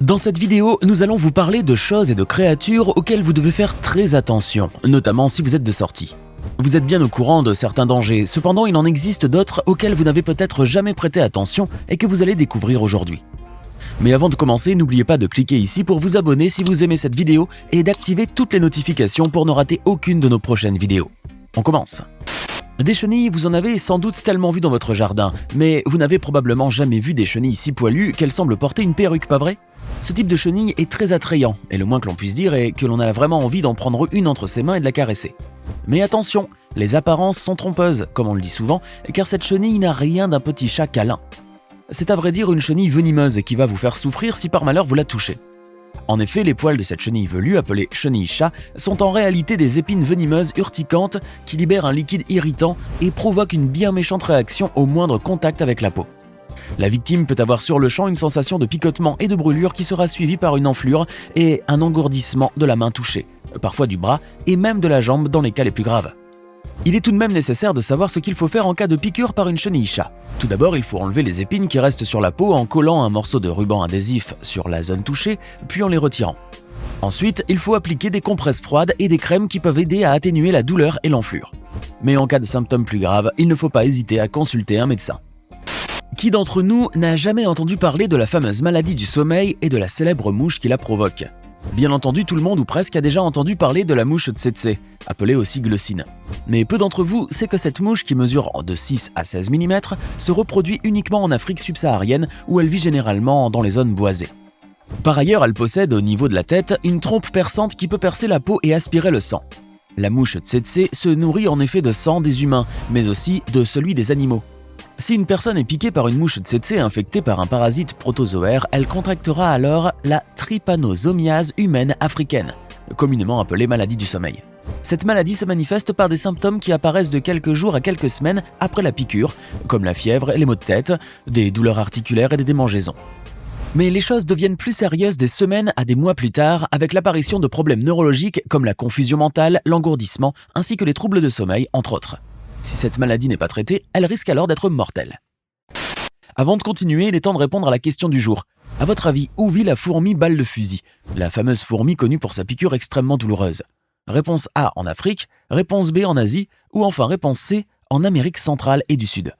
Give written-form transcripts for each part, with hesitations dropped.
Dans cette vidéo, nous allons vous parler de choses et de créatures auxquelles vous devez faire très attention, notamment si vous êtes de sortie. Vous êtes bien au courant de certains dangers, cependant il en existe d'autres auxquels vous n'avez peut-être jamais prêté attention et que vous allez découvrir aujourd'hui. Mais avant de commencer, n'oubliez pas de cliquer ici pour vous abonner si vous aimez cette vidéo et d'activer toutes les notifications pour ne rater aucune de nos prochaines vidéos. On commence. Des chenilles, vous en avez sans doute tellement vu dans votre jardin, mais vous n'avez probablement jamais vu des chenilles si poilues qu'elles semblent porter une perruque, pas vrai ? Ce type de chenille est très attrayant, et le moins que l'on puisse dire est que l'on a vraiment envie d'en prendre une entre ses mains et de la caresser. Mais attention, les apparences sont trompeuses, comme on le dit souvent, car cette chenille n'a rien d'un petit chat câlin. C'est à vrai dire une chenille venimeuse qui va vous faire souffrir si par malheur vous la touchez. En effet, les poils de cette chenille velue, appelée chenille-chat, sont en réalité des épines venimeuses urticantes qui libèrent un liquide irritant et provoquent une bien méchante réaction au moindre contact avec la peau. La victime peut avoir sur le champ une sensation de picotement et de brûlure qui sera suivie par une enflure et un engourdissement de la main touchée, parfois du bras et même de la jambe dans les cas les plus graves. Il est tout de même nécessaire de savoir ce qu'il faut faire en cas de piqûre par une chenille-chat. Tout d'abord, il faut enlever les épines qui restent sur la peau en collant un morceau de ruban adhésif sur la zone touchée, puis en les retirant. Ensuite, il faut appliquer des compresses froides et des crèmes qui peuvent aider à atténuer la douleur et l'enflure. Mais en cas de symptômes plus graves, il ne faut pas hésiter à consulter un médecin. Qui d'entre nous n'a jamais entendu parler de la fameuse maladie du sommeil et de la célèbre mouche qui la provoque ? Bien entendu, tout le monde ou presque a déjà entendu parler de la mouche tsetse, appelée aussi glossine. Mais peu d'entre vous sait que cette mouche qui mesure de 6 à 16 mm se reproduit uniquement en Afrique subsaharienne où elle vit généralement dans les zones boisées. Par ailleurs, elle possède au niveau de la tête une trompe perçante qui peut percer la peau et aspirer le sang. La mouche tsetse se nourrit en effet de sang des humains, mais aussi de celui des animaux. Si une personne est piquée par une mouche tsetse infectée par un parasite protozoaire, elle contractera alors la trypanosomiase humaine africaine, communément appelée maladie du sommeil. Cette maladie se manifeste par des symptômes qui apparaissent de quelques jours à quelques semaines après la piqûre, comme la fièvre, les maux de tête, des douleurs articulaires et des démangeaisons. Mais les choses deviennent plus sérieuses des semaines à des mois plus tard avec l'apparition de problèmes neurologiques comme la confusion mentale, l'engourdissement, ainsi que les troubles de sommeil, entre autres. Si cette maladie n'est pas traitée, elle risque alors d'être mortelle. Avant de continuer, il est temps de répondre à la question du jour. À votre avis, où vit la fourmi balle de fusil, la fameuse fourmi connue pour sa piqûre extrêmement douloureuse? Réponse A en Afrique, réponse B en Asie, ou enfin réponse C en Amérique centrale et du Sud.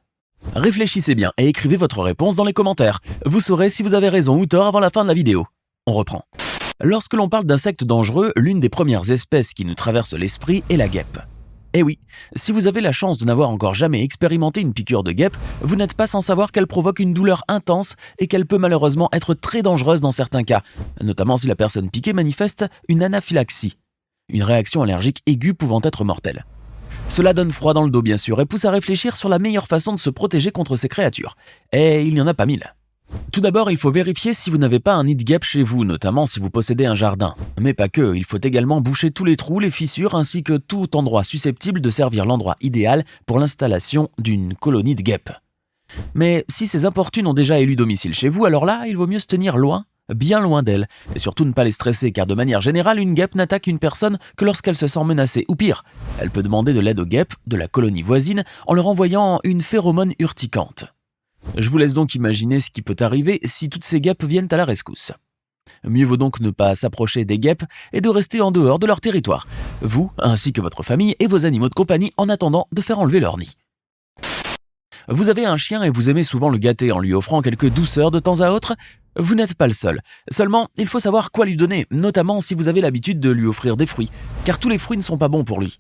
Réfléchissez bien et écrivez votre réponse dans les commentaires. Vous saurez si vous avez raison ou tort avant la fin de la vidéo. On reprend. Lorsque l'on parle d'insectes dangereux, l'une des premières espèces qui nous traverse l'esprit est la guêpe. Eh oui, si vous avez la chance de n'avoir encore jamais expérimenté une piqûre de guêpe, vous n'êtes pas sans savoir qu'elle provoque une douleur intense et qu'elle peut malheureusement être très dangereuse dans certains cas, notamment si la personne piquée manifeste une anaphylaxie, une réaction allergique aiguë pouvant être mortelle. Cela donne froid dans le dos bien sûr et pousse à réfléchir sur la meilleure façon de se protéger contre ces créatures. Et il n'y en a pas mille. Tout d'abord, il faut vérifier si vous n'avez pas un nid de guêpe chez vous, notamment si vous possédez un jardin. Mais pas que, il faut également boucher tous les trous, les fissures, ainsi que tout endroit susceptible de servir l'endroit idéal pour l'installation d'une colonie de guêpes. Mais si ces importunes ont déjà élu domicile chez vous, alors là, il vaut mieux se tenir loin, bien loin d'elles, et surtout ne pas les stresser, car de manière générale, une guêpe n'attaque une personne que lorsqu'elle se sent menacée, ou pire, elle peut demander de l'aide aux guêpes de la colonie voisine en leur envoyant une phéromone urticante. Je vous laisse donc imaginer ce qui peut arriver si toutes ces guêpes viennent à la rescousse. Mieux vaut donc ne pas s'approcher des guêpes et de rester en dehors de leur territoire, vous ainsi que votre famille et vos animaux de compagnie en attendant de faire enlever leur nid. Vous avez un chien et vous aimez souvent le gâter en lui offrant quelques douceurs de temps à autre? Vous n'êtes pas le seul. Seulement, il faut savoir quoi lui donner, notamment si vous avez l'habitude de lui offrir des fruits, car tous les fruits ne sont pas bons pour lui.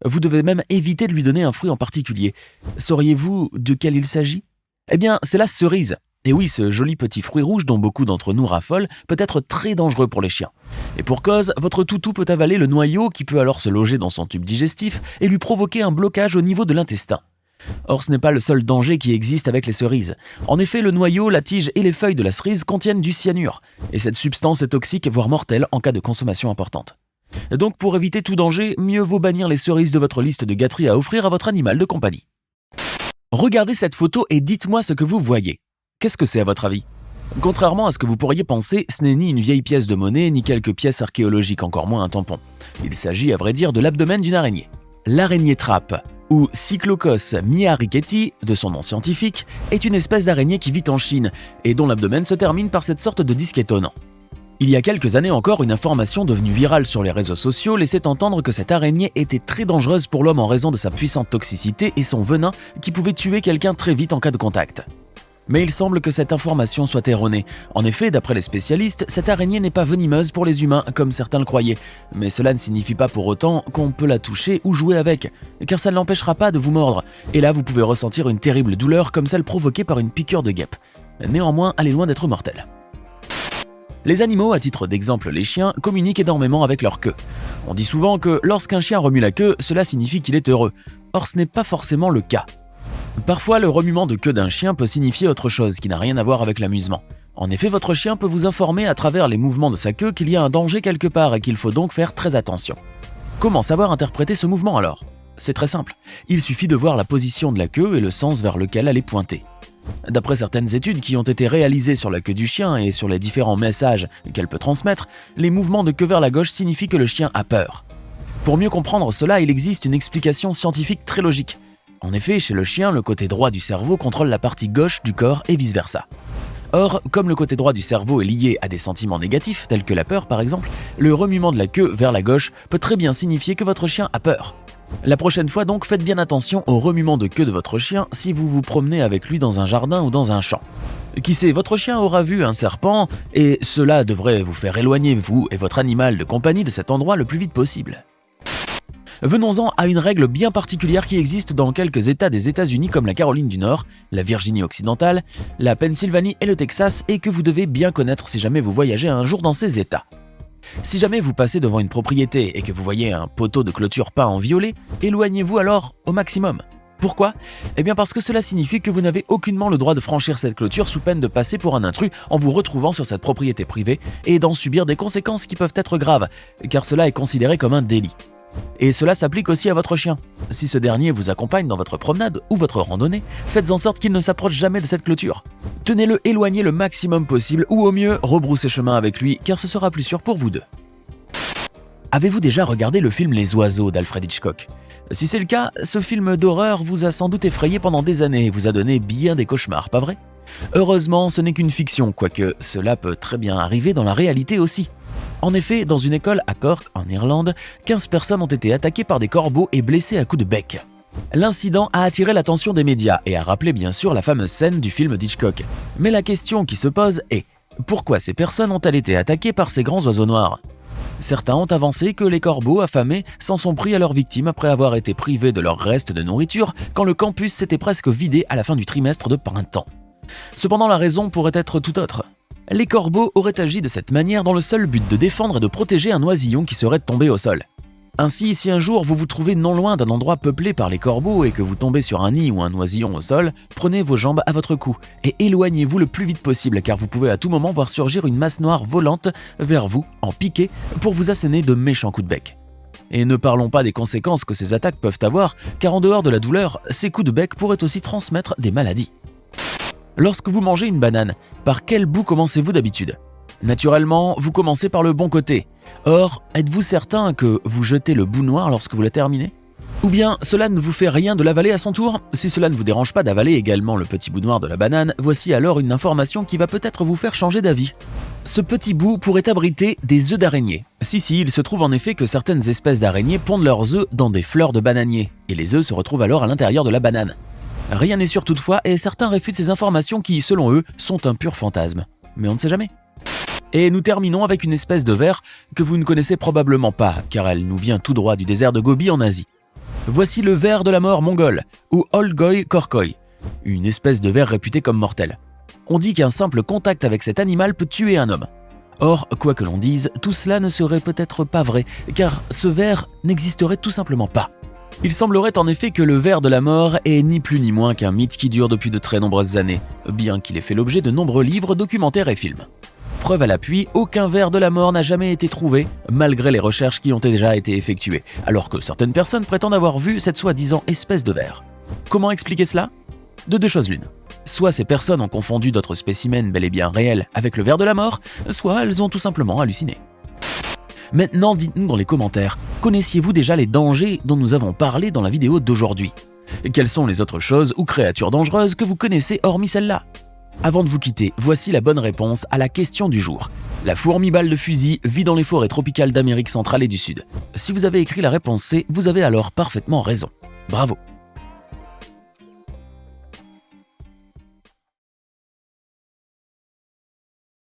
Vous devez même éviter de lui donner un fruit en particulier. Sauriez-vous de quel il s'agit ? Eh bien, c'est la cerise. Et oui, ce joli petit fruit rouge dont beaucoup d'entre nous raffolent peut être très dangereux pour les chiens. Et pour cause, votre toutou peut avaler le noyau qui peut alors se loger dans son tube digestif et lui provoquer un blocage au niveau de l'intestin. Or, ce n'est pas le seul danger qui existe avec les cerises. En effet, le noyau, la tige et les feuilles de la cerise contiennent du cyanure. Et cette substance est toxique, voire mortelle, en cas de consommation importante. Donc, pour éviter tout danger, mieux vaut bannir les cerises de votre liste de gâteries à offrir à votre animal de compagnie. Regardez cette photo et dites-moi ce que vous voyez. Qu'est-ce que c'est à votre avis ? Contrairement à ce que vous pourriez penser, ce n'est ni une vieille pièce de monnaie, ni quelques pièces archéologiques, encore moins un tampon. Il s'agit à vrai dire de l'abdomen d'une araignée. L'araignée trappe, ou Cyclocos miariketi, de son nom scientifique, est une espèce d'araignée qui vit en Chine et dont l'abdomen se termine par cette sorte de disque étonnant. Il y a quelques années encore, une information devenue virale sur les réseaux sociaux laissait entendre que cette araignée était très dangereuse pour l'homme en raison de sa puissante toxicité et son venin qui pouvait tuer quelqu'un très vite en cas de contact. Mais il semble que cette information soit erronée. En effet, d'après les spécialistes, cette araignée n'est pas venimeuse pour les humains comme certains le croyaient. Mais cela ne signifie pas pour autant qu'on peut la toucher ou jouer avec, car ça ne l'empêchera pas de vous mordre. Et là, vous pouvez ressentir une terrible douleur comme celle provoquée par une piqûre de guêpe. Néanmoins, elle est loin d'être mortelle. Les animaux, à titre d'exemple les chiens, communiquent énormément avec leur queue. On dit souvent que lorsqu'un chien remue la queue, cela signifie qu'il est heureux. Or, ce n'est pas forcément le cas. Parfois, le remuement de queue d'un chien peut signifier autre chose qui n'a rien à voir avec l'amusement. En effet, votre chien peut vous informer à travers les mouvements de sa queue qu'il y a un danger quelque part et qu'il faut donc faire très attention. Comment savoir interpréter ce mouvement alors ? C'est très simple. Il suffit de voir la position de la queue et le sens vers lequel elle est pointée. D'après certaines études qui ont été réalisées sur la queue du chien et sur les différents messages qu'elle peut transmettre, les mouvements de queue vers la gauche signifient que le chien a peur. Pour mieux comprendre cela, il existe une explication scientifique très logique. En effet, chez le chien, le côté droit du cerveau contrôle la partie gauche du corps et vice-versa. Or, comme le côté droit du cerveau est lié à des sentiments négatifs, tels que la peur par exemple, le remuement de la queue vers la gauche peut très bien signifier que votre chien a peur. La prochaine fois donc, faites bien attention au remuement de queue de votre chien si vous vous promenez avec lui dans un jardin ou dans un champ. Qui sait, votre chien aura vu un serpent et cela devrait vous faire éloigner vous et votre animal de compagnie de cet endroit le plus vite possible. Venons-en à une règle bien particulière qui existe dans quelques États des États-Unis comme la Caroline du Nord, la Virginie occidentale, la Pennsylvanie et le Texas et que vous devez bien connaître si jamais vous voyagez un jour dans ces États. Si jamais vous passez devant une propriété et que vous voyez un poteau de clôture peint en violet, éloignez-vous alors au maximum. Pourquoi ? Eh bien parce que cela signifie que vous n'avez aucunement le droit de franchir cette clôture sous peine de passer pour un intrus en vous retrouvant sur cette propriété privée et d'en subir des conséquences qui peuvent être graves, car cela est considéré comme un délit. Et cela s'applique aussi à votre chien. Si ce dernier vous accompagne dans votre promenade ou votre randonnée, faites en sorte qu'il ne s'approche jamais de cette clôture. Tenez-le éloigné le maximum possible ou au mieux, rebroussez chemin avec lui car ce sera plus sûr pour vous deux. Avez-vous déjà regardé le film Les Oiseaux d'Alfred Hitchcock ? Si c'est le cas, ce film d'horreur vous a sans doute effrayé pendant des années et vous a donné bien des cauchemars, pas vrai ? Heureusement, ce n'est qu'une fiction, quoique cela peut très bien arriver dans la réalité aussi. En effet, dans une école à Cork, en Irlande, 15 personnes ont été attaquées par des corbeaux et blessées à coups de bec. L'incident a attiré l'attention des médias et a rappelé bien sûr la fameuse scène du film d'Hitchcock. Mais la question qui se pose est, pourquoi ces personnes ont-elles été attaquées par ces grands oiseaux noirs ? Certains ont avancé que les corbeaux affamés s'en sont pris à leurs victimes après avoir été privés de leur reste de nourriture quand le campus s'était presque vidé à la fin du trimestre de printemps. Cependant, la raison pourrait être tout autre. Les corbeaux auraient agi de cette manière dans le seul but de défendre et de protéger un oisillon qui serait tombé au sol. Ainsi, si un jour vous vous trouvez non loin d'un endroit peuplé par les corbeaux et que vous tombez sur un nid ou un oisillon au sol, prenez vos jambes à votre cou et éloignez-vous le plus vite possible car vous pouvez à tout moment voir surgir une masse noire volante vers vous en piqué pour vous asséner de méchants coups de bec. Et ne parlons pas des conséquences que ces attaques peuvent avoir car en dehors de la douleur, ces coups de bec pourraient aussi transmettre des maladies. Lorsque vous mangez une banane, par quel bout commencez-vous d'habitude ? Naturellement, vous commencez par le bon côté. Or, êtes-vous certain que vous jetez le bout noir lorsque vous la terminez ? Ou bien, cela ne vous fait rien de l'avaler à son tour ? Si cela ne vous dérange pas d'avaler également le petit bout noir de la banane, voici alors une information qui va peut-être vous faire changer d'avis. Ce petit bout pourrait abriter des œufs d'araignée. Si, il se trouve en effet que certaines espèces d'araignées pondent leurs œufs dans des fleurs de bananier, et les œufs se retrouvent alors à l'intérieur de la banane. Rien n'est sûr toutefois et certains réfutent ces informations qui, selon eux, sont un pur fantasme. Mais on ne sait jamais. Et nous terminons avec une espèce de ver que vous ne connaissez probablement pas, car elle nous vient tout droit du désert de Gobi en Asie. Voici le ver de la mort mongol, ou Olgoi korkoi, une espèce de ver réputée comme mortelle. On dit qu'un simple contact avec cet animal peut tuer un homme. Or, quoi que l'on dise, tout cela ne serait peut-être pas vrai, car ce ver n'existerait tout simplement pas. Il semblerait en effet que le ver de la mort est ni plus ni moins qu'un mythe qui dure depuis de très nombreuses années, bien qu'il ait fait l'objet de nombreux livres, documentaires et films. Preuve à l'appui, aucun ver de la mort n'a jamais été trouvé, malgré les recherches qui ont déjà été effectuées, alors que certaines personnes prétendent avoir vu cette soi-disant espèce de ver. Comment expliquer cela ? De deux choses l'une. Soit ces personnes ont confondu d'autres spécimens bel et bien réels avec le ver de la mort, soit elles ont tout simplement halluciné. Maintenant, dites-nous dans les commentaires, connaissiez-vous déjà les dangers dont nous avons parlé dans la vidéo d'aujourd'hui ? Quelles sont les autres choses ou créatures dangereuses que vous connaissez hormis celle-là ? Avant de vous quitter, voici la bonne réponse à la question du jour. La fourmi-balle de fusil vit dans les forêts tropicales d'Amérique centrale et du Sud. Si vous avez écrit la réponse C, vous avez alors parfaitement raison. Bravo!